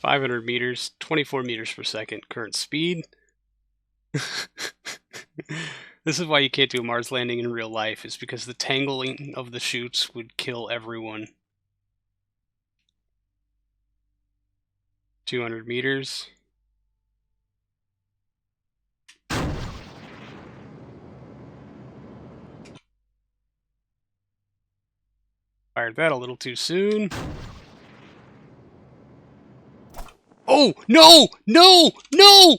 500 meters, 24 meters per second, current speed. This is why you can't do a Mars landing in real life, is because the tangling of the chutes would kill everyone. 200 meters. Fired that a little too soon. Oh, no! No! No!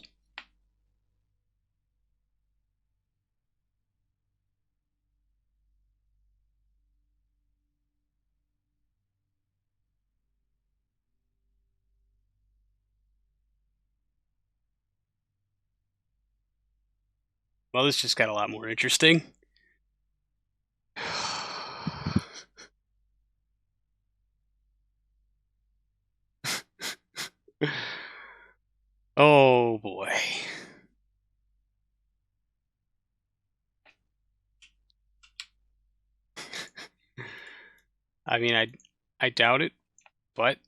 Well, this just got a lot more interesting. Oh boy. I mean, I doubt it, but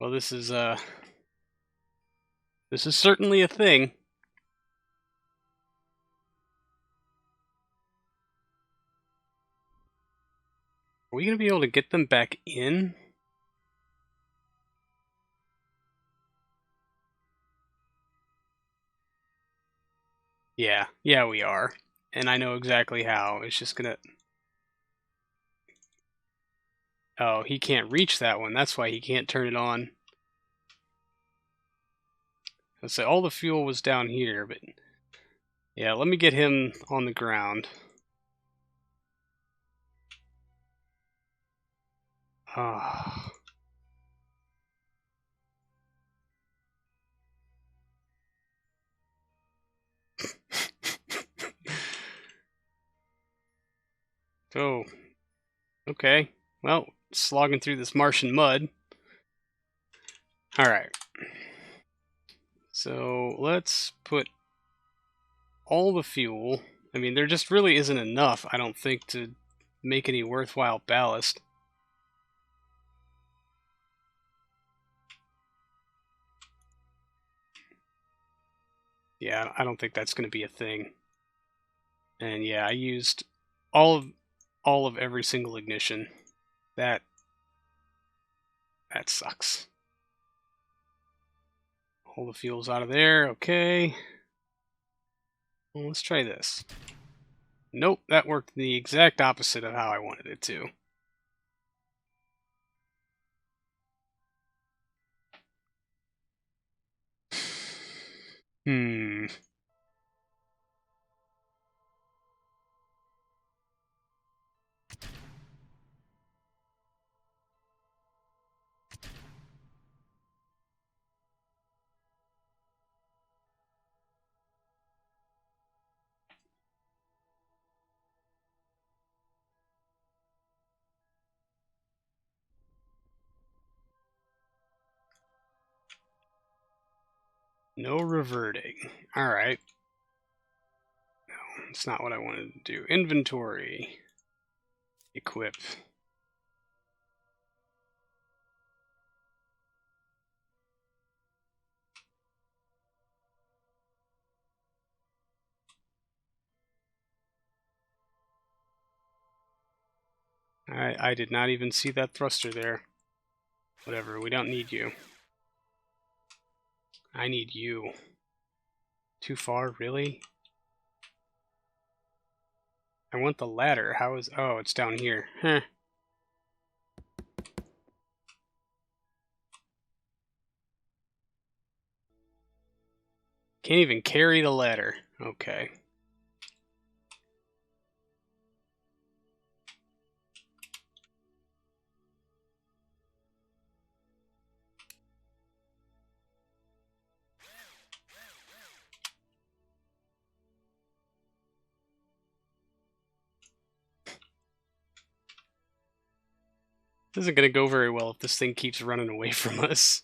well, this is certainly a thing. Are we gonna be able to get them back in? Yeah, we are. And I know exactly how. It's just gonna... Oh, he can't reach that one. That's why he can't turn it on. Let's say all the fuel was down here, but... Yeah, let me get him on the ground. Ah. Oh. Okay. Well, slogging through this Martian mud. Alright. So, let's put all the fuel... I mean, there just really isn't enough, I don't think, to make any worthwhile ballast. Yeah, I don't think that's going to be a thing. And yeah, I used all of every single ignition. That sucks. All the fuel's out of there. Okay. Well, let's try this. Nope, that worked the exact opposite of how I wanted it to. No reverting. Alright. No, it's not what I wanted to do. Inventory. Equip. I did not even see that thruster there. Whatever, we don't need you. I need you. Too far, really? I want the ladder. How is... Oh, it's down here. Huh. Can't even carry the ladder. Okay. This isn't going to go very well if this thing keeps running away from us.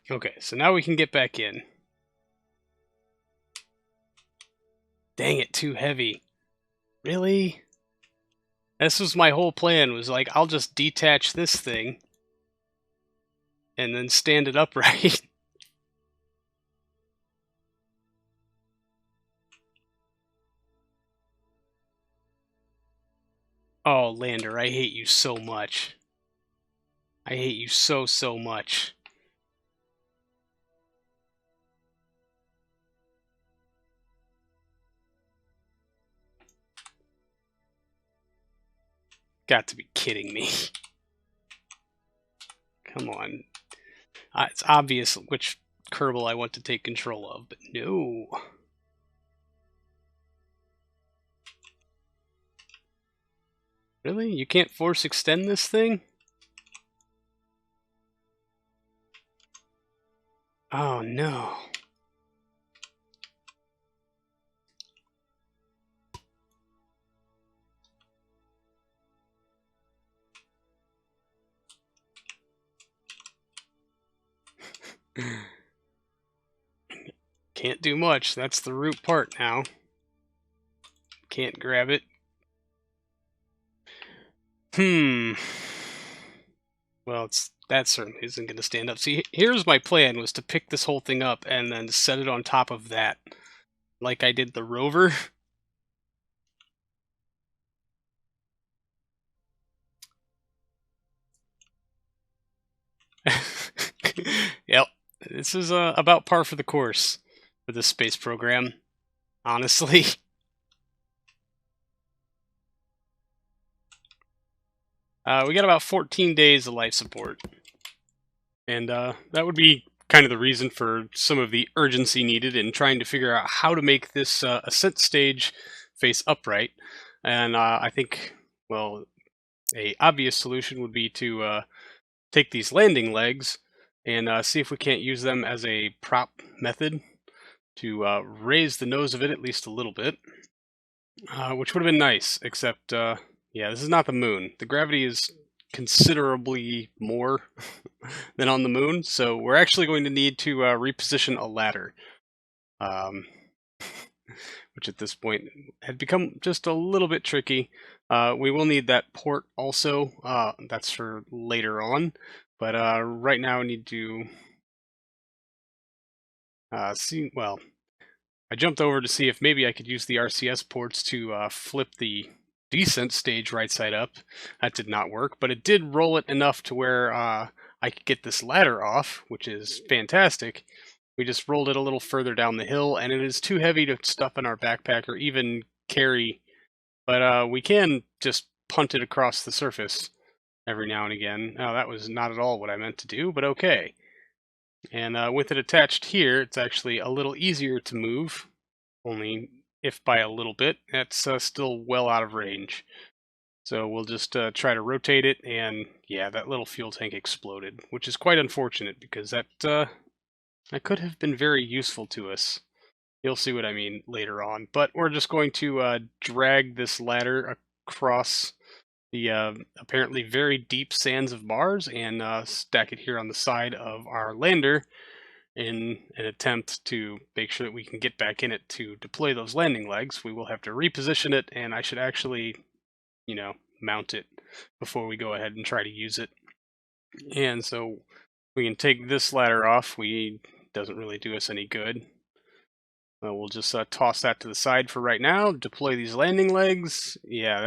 Okay, so now we can get back in. Dang it, too heavy. Really? This was my whole plan, was like, I'll just detach this thing and then stand it upright. Oh, Lander, I hate you so much. I hate you so, so much. Got to be kidding me. Come on. It's obvious which Kerbal I want to take control of, but no. Really? You can't force extend this thing? Oh, no. Can't do much. That's the root part now. Can't grab it. Well, that certainly isn't going to stand up. See, here's my plan, was to pick this whole thing up and then set it on top of that, like I did the rover. Yep, this is about par for the course for this space program, honestly. We got about 14 days of life support, and that would be kind of the reason for some of the urgency needed in trying to figure out how to make this ascent stage face upright. And I think, well, a obvious solution would be to take these landing legs and see if we can't use them as a prop method to raise the nose of it at least a little bit, which would have been nice, except, yeah, this is not the moon. The gravity is considerably more than on the moon, so we're actually going to need to reposition a ladder, which at this point had become just a little bit tricky. We will need that port also. That's for later on, but right now we need to see. Well, I jumped over to see if maybe I could use the RCS ports to flip the descent stage right side up. That did not work, but it did roll it enough to where I could get this ladder off, which is fantastic. We just rolled it a little further down the hill, and it is too heavy to stuff in our backpack or even carry, but we can just punt it across the surface every now and again. Now, that was not at all what I meant to do, but okay. And with it attached here, it's actually a little easier to move, only if by a little bit. That's still well out of range. So we'll just try to rotate it, and yeah, that little fuel tank exploded, which is quite unfortunate because that could have been very useful to us. You'll see what I mean later on. But we're just going to drag this ladder across the apparently very deep sands of Mars and stack it here on the side of our lander in an attempt to make sure that we can get back in it to deploy those landing legs. We will have to reposition it, and I should actually, mount it before we go ahead and try to use it. And so we can take this ladder off. Doesn't really do us any good. We'll just toss that to the side for right now. Deploy these landing legs. Yeah,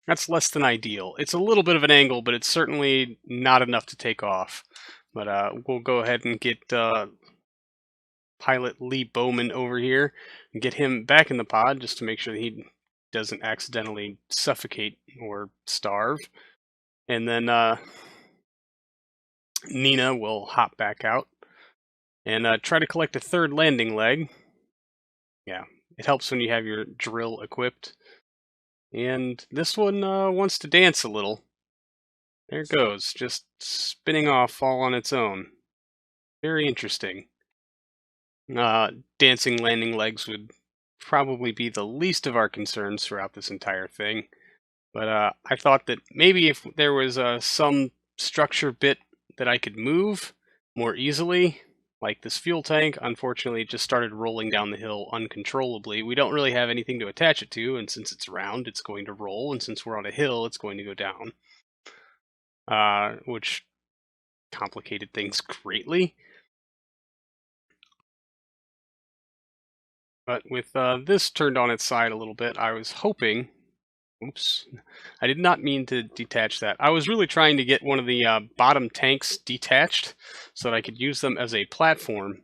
that's less than ideal. It's a little bit of an angle, but it's certainly not enough to take off. But we'll go ahead and get pilot Lee Bowman over here and get him back in the pod just to make sure that he doesn't accidentally suffocate or starve. And then Nina will hop back out and try to collect a third landing leg. Yeah, it helps when you have your drill equipped. And this one wants to dance a little. There it goes, just spinning off all on its own. Very interesting. Dancing landing legs would probably be the least of our concerns throughout this entire thing. But I thought that maybe if there was some structure bit that I could move more easily, like this fuel tank, unfortunately it just started rolling down the hill uncontrollably. We don't really have anything to attach it to, and since it's round, it's going to roll, and since we're on a hill, it's going to go down. Which complicated things greatly. But with this turned on its side a little bit, I was hoping... Oops. I did not mean to detach that. I was really trying to get one of the bottom tanks detached so that I could use them as a platform,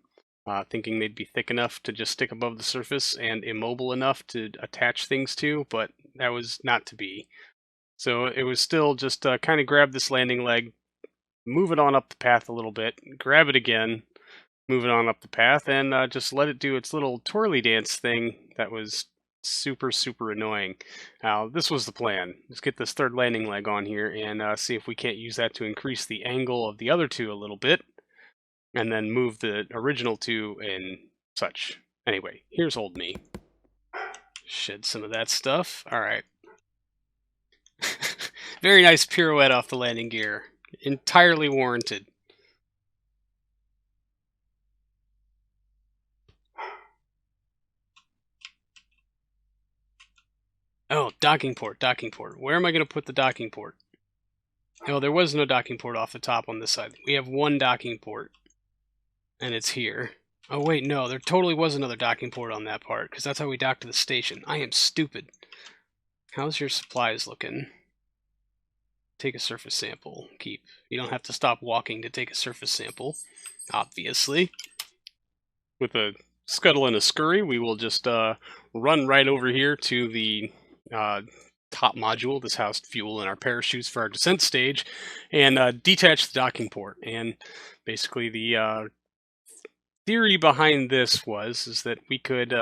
thinking they'd be thick enough to just stick above the surface and immobile enough to attach things to, but that was not to be. So it was still just kind of grab this landing leg, move it on up the path a little bit, grab it again, move it on up the path, and just let it do its little twirly dance thing that was super, super annoying. Now, this was the plan. Let's get this third landing leg on here and see if we can't use that to increase the angle of the other two a little bit, and then move the original two and such. Anyway, here's old me. Shed some of that stuff. Alright. Very nice pirouette off the landing gear. Entirely warranted. Oh, docking port, docking port. Where am I going to put the docking port? Oh, there was no docking port off the top on this side. We have one docking port, and it's here. Oh, wait, no, there totally was another docking port on that part, because that's how we docked to the station. I am stupid. How's your supplies looking? Take a surface sample. Keep. You don't have to stop walking to take a surface sample, obviously. With a scuttle and a scurry, we will just run right over here to the top module. This housed fuel and our parachutes for our descent stage, and detach the docking port. And basically the theory behind this is that we could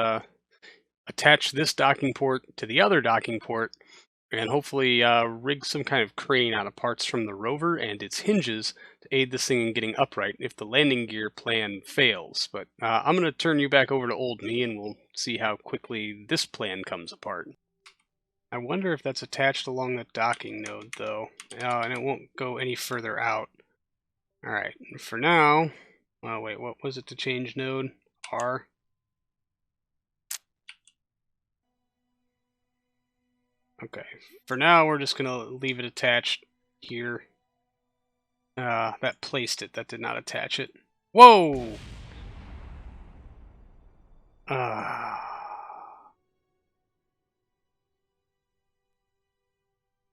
attach this docking port to the other docking port and hopefully rig some kind of crane out of parts from the rover and its hinges to aid this thing in getting upright if the landing gear plan fails. But I'm going to turn you back over to old me and we'll see how quickly this plan comes apart. I wonder if that's attached along the docking node, though. And it won't go any further out. Alright, for now... Oh, wait, what was it to change node? R? Okay, for now we're just going to leave it attached here. That placed it, that did not attach it. Whoa!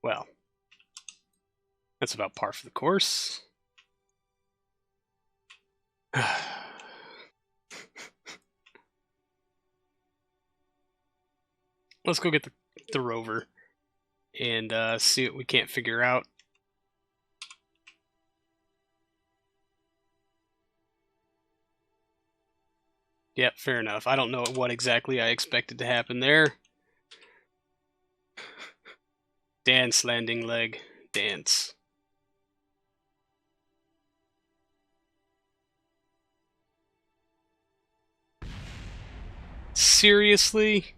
Well, that's about par for the course. Let's go get the rover and see what we can't figure out. Yep, fair enough. I don't know what exactly I expected to happen there. Dance, landing leg. Dance. Seriously?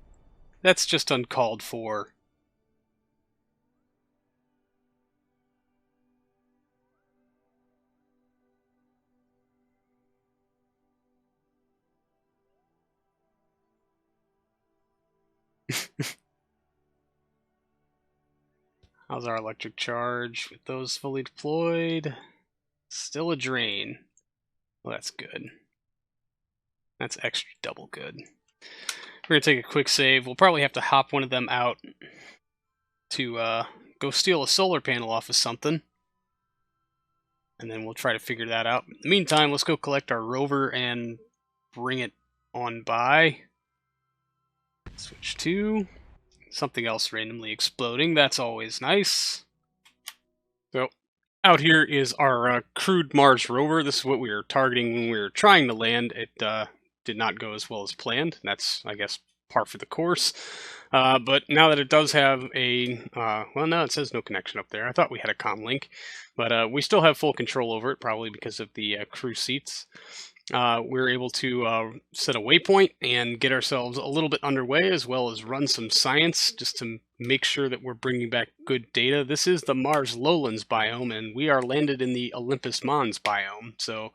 That's just uncalled for. How's our electric charge with those fully deployed? Still a drain. Well, that's good. That's extra double good. We're going to take a quick save. We'll probably have to hop one of them out to go steal a solar panel off of something. And then we'll try to figure that out. In the meantime, let's go collect our rover and bring it on by. Switch to something else randomly exploding. That's always nice. So out here is our crewed Mars rover. This is what we were targeting when we were trying to land. It did not go as well as planned. That's, I guess, par for the course. But now that it does have a, well, no, it says no connection up there. I thought we had a comm link, but we still have full control over it, probably because of the crew seats. We're able to set a waypoint and get ourselves a little bit underway, as well as run some science just to make sure that we're bringing back good data. This is the Mars Lowlands biome, and we are landed in the Olympus Mons biome. So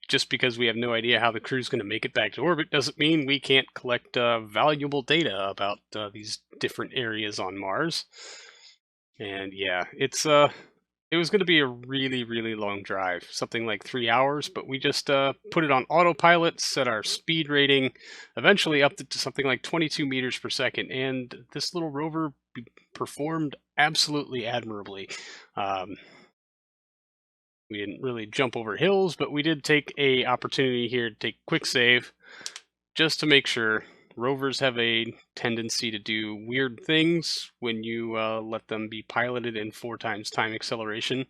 just because we have no idea how the crew's going to make it back to orbit doesn't mean we can't collect valuable data about these different areas on Mars. And yeah, it was going to be a really, really long drive, something like 3 hours, but we just put it on autopilot, set our speed rating, eventually upped it to something like 22 meters per second, and this little rover performed absolutely admirably. We didn't really jump over hills, but we did take a opportunity here to take a quick save, just to make sure. Rovers have a tendency to do weird things when you let them be piloted in 4 times time acceleration.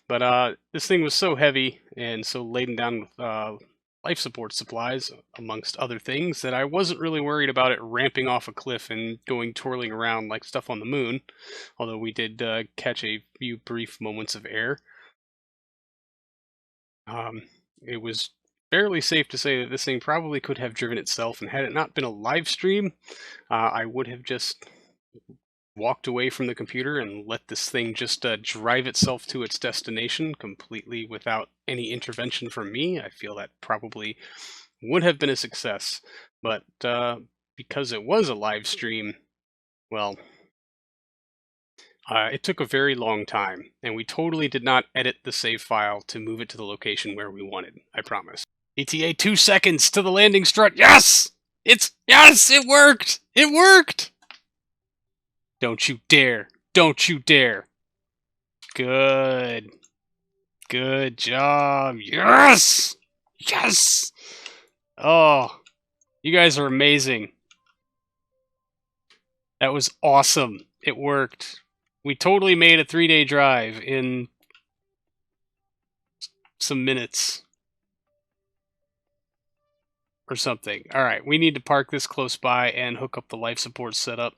But this thing was so heavy and so laden down with life support supplies, amongst other things, that I wasn't really worried about it ramping off a cliff and going twirling around like stuff on the moon, although we did catch a few brief moments of air. It was fairly safe to say that this thing probably could have driven itself, and had it not been a live stream, I would have just walked away from the computer and let this thing just drive itself to its destination completely without any intervention from me. I feel that probably would have been a success, but because it was a live stream, well, it took a very long time, and we totally did not edit the save file to move it to the location where we wanted, I promise. ETA 2 seconds to the landing strut. Yes! Yes, it worked! It worked! Don't you dare. Don't you dare. Good. Good job. Yes! Yes! Oh, you guys are amazing. That was awesome. It worked. We totally made a 3-day drive in some minutes. Or something. Alright, we need to park this close by and hook up the life support setup.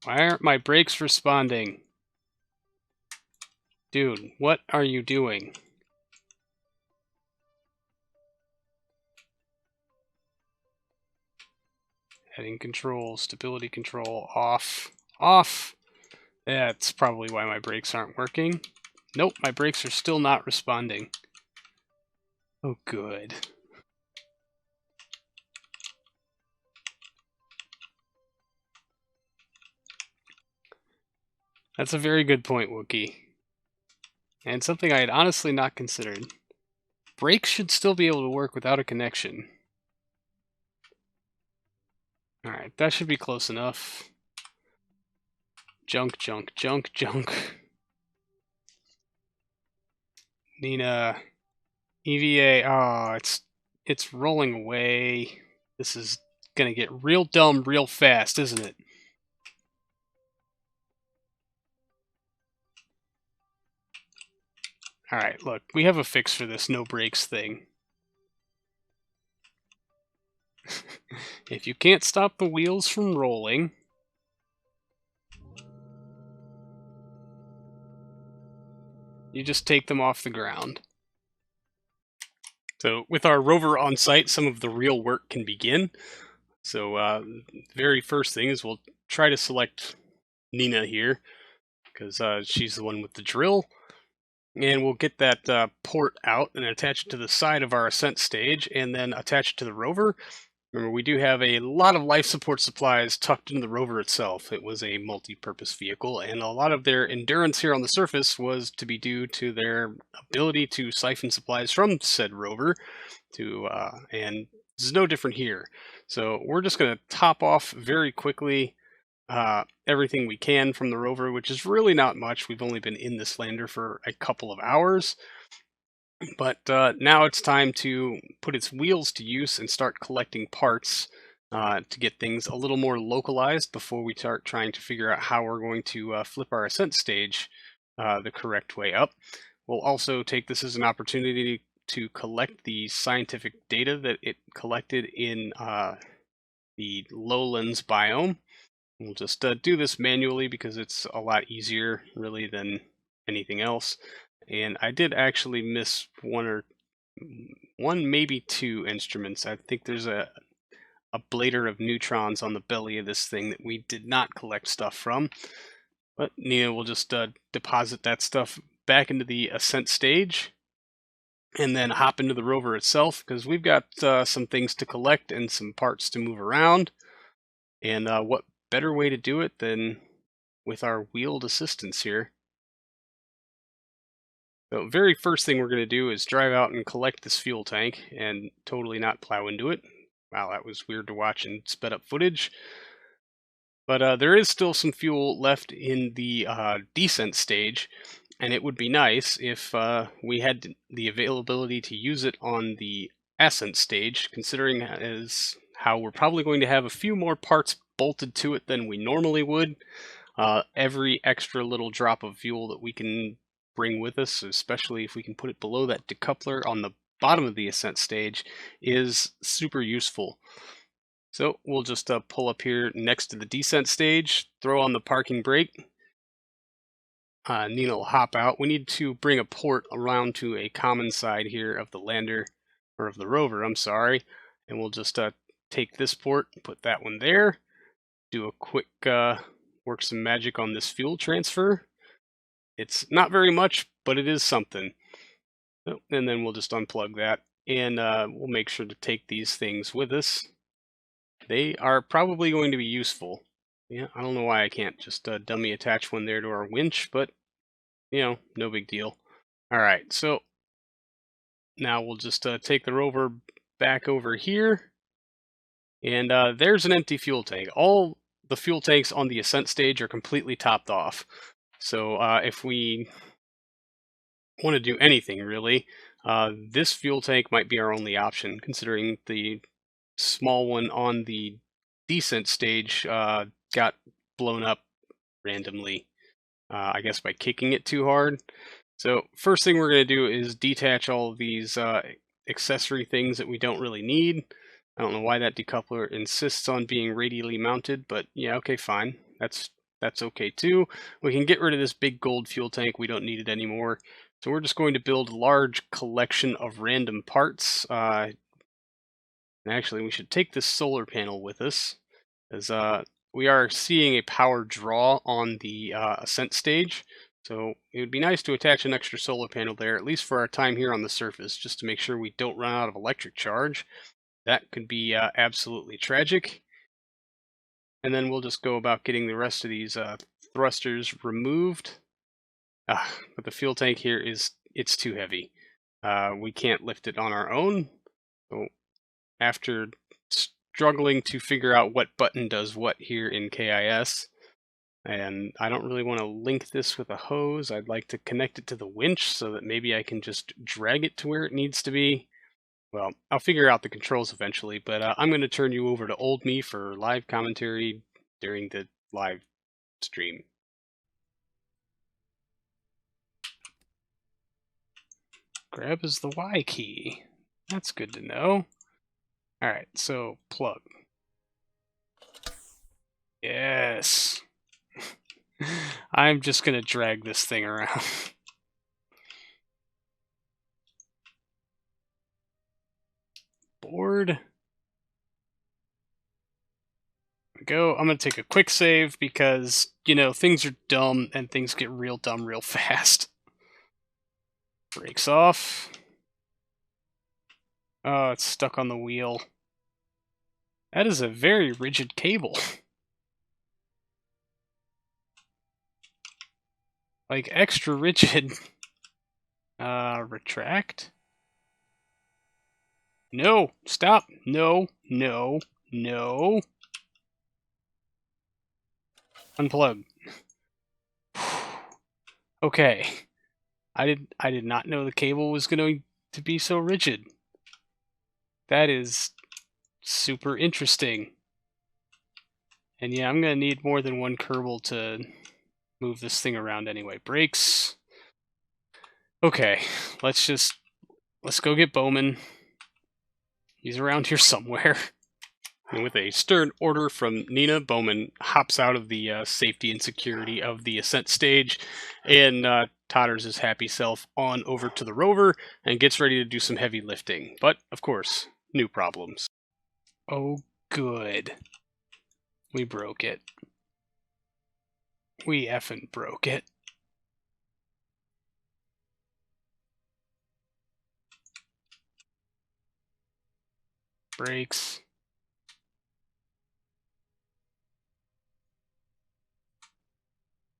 Why aren't my brakes responding? Dude, what are you doing? Heading control, stability control, off. Off! That's probably why my brakes aren't working. Nope, my brakes are still not responding. Oh, good. That's a very good point, Wookie. And something I had honestly not considered. Brakes should still be able to work without a connection. Alright, that should be close enough. Junk, junk, junk, junk. Nina. EVA. Oh, it's rolling away. This is gonna get real dumb real fast, isn't it? Alright, look, we have a fix for this no brakes thing. If you can't stop the wheels from rolling, you just take them off the ground. So with our rover on site, some of the real work can begin. So the very first thing is we'll try to select Nina here, because she's the one with the drill. And we'll get that port out and attach it to the side of our ascent stage, and then attach it to the rover. Remember, we do have a lot of life support supplies tucked into the rover itself. It was a multi-purpose vehicle, and a lot of their endurance here on the surface was to be due to their ability to siphon supplies from said rover. And this is no different here. So we're just going to top off very quickly everything we can from the rover, which is really not much. We've only been in this lander for a couple of hours. But now it's time to put its wheels to use and start collecting parts to get things a little more localized before we start trying to figure out how we're going to flip our ascent stage the correct way up. We'll also take this as an opportunity to collect the scientific data that it collected in the lowlands biome. We'll just do this manually because it's a lot easier, really, than anything else. And I did actually miss one, maybe two instruments. I think there's a blader of neutrons on the belly of this thing that we did not collect stuff from. But we'll just deposit that stuff back into the ascent stage and then hop into the rover itself, because we've got some things to collect and some parts to move around. And what better way to do it than with our wheeled assistance here. So very first thing we're going to do is drive out and collect this fuel tank and totally not plow into it. Wow, that was weird to watch in sped up footage. But there is still some fuel left in the descent stage, and it would be nice if we had the availability to use it on the ascent stage, considering as how we're probably going to have a few more parts bolted to it than we normally would. Every extra little drop of fuel that we can bring with us, especially if we can put it below that decoupler on the bottom of the ascent stage, is super useful. So we'll just pull up here next to the descent stage, throw on the parking brake. Nina will hop out. We need to bring a port around to a common side here of the lander, or of the rover, I'm sorry. And we'll just take this port, put that one there, do a quick work some magic on this fuel transfer. It's not very much, but it is something. And then we'll just unplug that, and we'll make sure to take these things with us. They are probably going to be useful. Yeah, I don't know why I can't just dummy attach one there to our winch, but, no big deal. Alright, so now we'll just take the rover back over here, and there's an empty fuel tank. All the fuel tanks on the ascent stage are completely topped off. So if we want to do anything, really, this fuel tank might be our only option, considering the small one on the descent stage got blown up randomly, I guess by kicking it too hard. So first thing we're going to do is detach all of these accessory things that we don't really need. I don't know why that decoupler insists on being radially mounted, but yeah, okay, fine. That's okay too. We can get rid of this big gold fuel tank. We don't need it anymore. So we're just going to build a large collection of random parts. Actually, we should take this solar panel with us, as we are seeing a power draw on the ascent stage. So it would be nice to attach an extra solar panel there, at least for our time here on the surface, just to make sure we don't run out of electric charge. That could be absolutely tragic. And then we'll just go about getting the rest of these thrusters removed. But the fuel tank here it's too heavy. We can't lift it on our own. So after struggling to figure out what button does what here in KIS, and I don't really want to link this with a hose. I'd like to connect it to the winch so that maybe I can just drag it to where it needs to be. Well, I'll figure out the controls eventually, but I'm going to turn you over to Old Me for live commentary during the live stream. Grab is the Y key. That's good to know. Alright, so plug. Yes! I'm just going to drag this thing around. Board. There we go. I'm going to take a quick save because, things are dumb and things get real dumb real fast. Brakes off. Oh, it's stuck on the wheel. That is a very rigid cable. Like, extra rigid. Retract? No! Stop! No! No! No! Unplug. Okay. I did not know the cable was going to be so rigid. That is super interesting. And yeah, I'm going to need more than one Kerbal to move this thing around anyway. Brakes. Okay, let's just let's go get Bowman. He's around here somewhere. And with a stern order from Nina, Bowman hops out of the safety and security of the ascent stage and totters his happy self on over to the rover and gets ready to do some heavy lifting. But, of course, new problems. Oh, good. We broke it. We effing broke it. Brakes.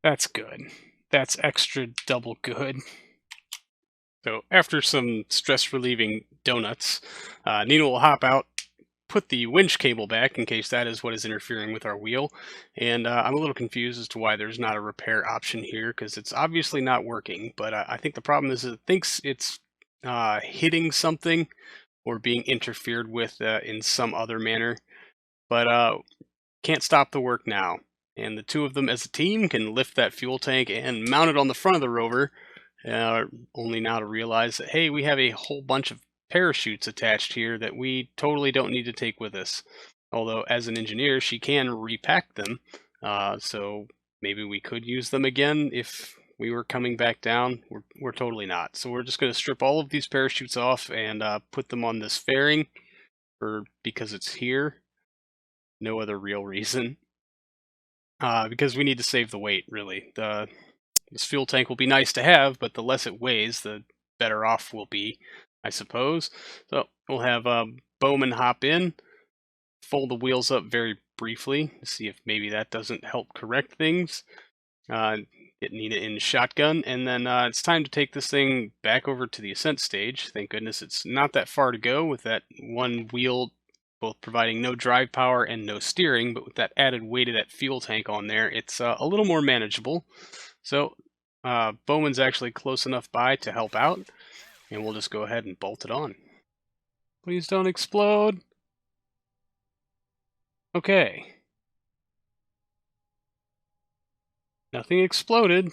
That's good. That's extra double good. So after some stress-relieving donuts, Nina will hop out, put the winch cable back in case that is what is interfering with our wheel. And I'm a little confused as to why there's not a repair option here, because it's obviously not working. But I think the problem is it thinks it's hitting something or being interfered with in some other manner. But can't stop the work now. And the two of them as a team can lift that fuel tank and mount it on the front of the rover, only now to realize that, hey, we have a whole bunch of parachutes attached here that we totally don't need to take with us. Although, as an engineer, she can repack them, so maybe we could use them again if we were coming back down. We're totally not. So we're just going to strip all of these parachutes off and put them on this fairing, because it's here. No other real reason. Because we need to save the weight, really. This fuel tank will be nice to have, but the less it weighs, the better off we'll be, I suppose. So we'll have Bowman hop in, fold the wheels up very briefly to see if maybe that doesn't help correct things. Get Nina in shotgun, and then it's time to take this thing back over to the ascent stage. Thank goodness it's not that far to go with that one wheel both providing no drive power and no steering, but with that added weight of that fuel tank on there, it's a little more manageable. So Bowman's actually close enough by to help out, and we'll just go ahead and bolt it on. Please don't explode. Okay. Nothing exploded.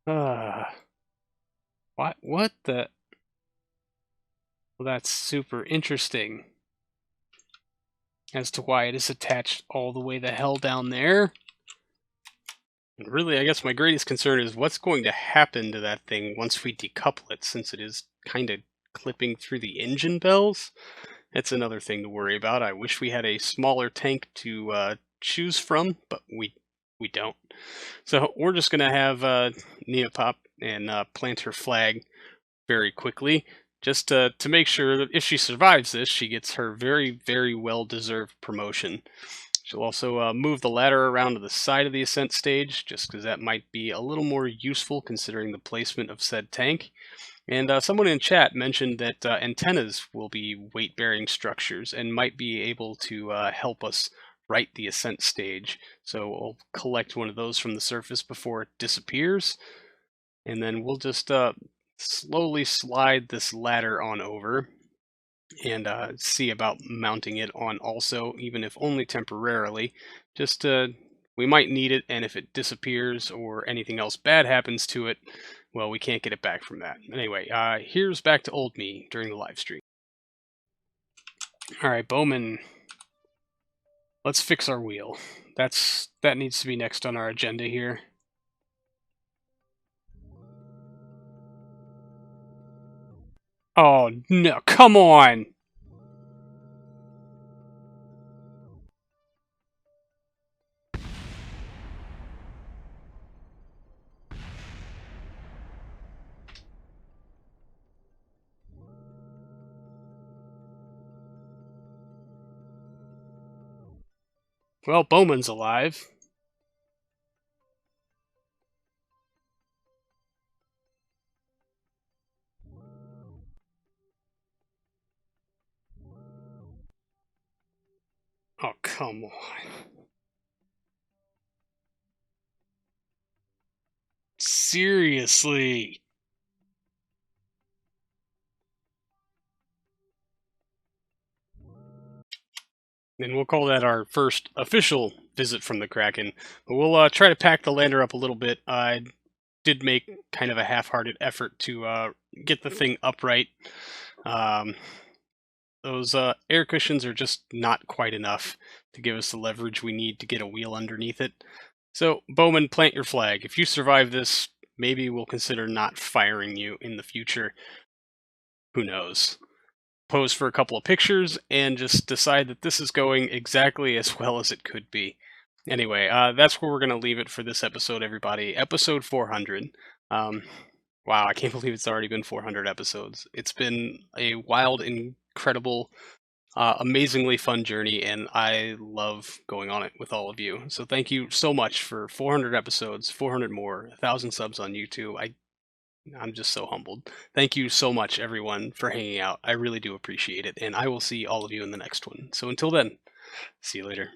What the? Well, that's super interesting as to why it is attached all the way the hell down there. And really, I guess my greatest concern is what's going to happen to that thing once we decouple it, since it is kind of clipping through the engine bells. That's another thing to worry about. I wish we had a smaller tank to choose from, but we don't. So we're just going to have Nina pop and plant her flag very quickly, just to make sure that if she survives this, she gets her very, very well-deserved promotion. She'll also move the ladder around to the side of the ascent stage, just because that might be a little more useful considering the placement of said tank. And someone in chat mentioned that antennas will be weight-bearing structures and might be able to help us right the ascent stage. So we'll collect one of those from the surface before it disappears, and then we'll just slowly slide this ladder on over and see about mounting it on also, even if only temporarily. Just we might need it, and if it disappears or anything else bad happens to it, well, we can't get it back from that. Anyway, here's back to old me during the live stream. All right, Bowman, let's fix our wheel. That needs to be next on our agenda here. Oh, no, come on! Well, Bowman's alive. Oh, come on. Seriously. And we'll call that our first official visit from the Kraken. But we'll try to pack the lander up a little bit. did make kind of a half-hearted effort to get the thing upright. Those air cushions are just not quite enough to give us the leverage we need to get a wheel underneath it. So, Bowman, plant your flag. If you survive this, maybe we'll consider not firing you in the future. Who knows? Pose for a couple of pictures and just decide that this is going exactly as well as it could be. Anyway, that's where we're going to leave it for this episode, everybody. Episode 400. Wow, I can't believe it's already been 400 episodes. It's been a wild, incredible, amazingly fun journey, and I love going on it with all of you. So thank you so much for 400 episodes, 400 more, 1,000 subs on YouTube. I'm just so humbled. Thank you so much, everyone, for hanging out. I really do appreciate it, and I will see all of you in the next one. So until then, see you later.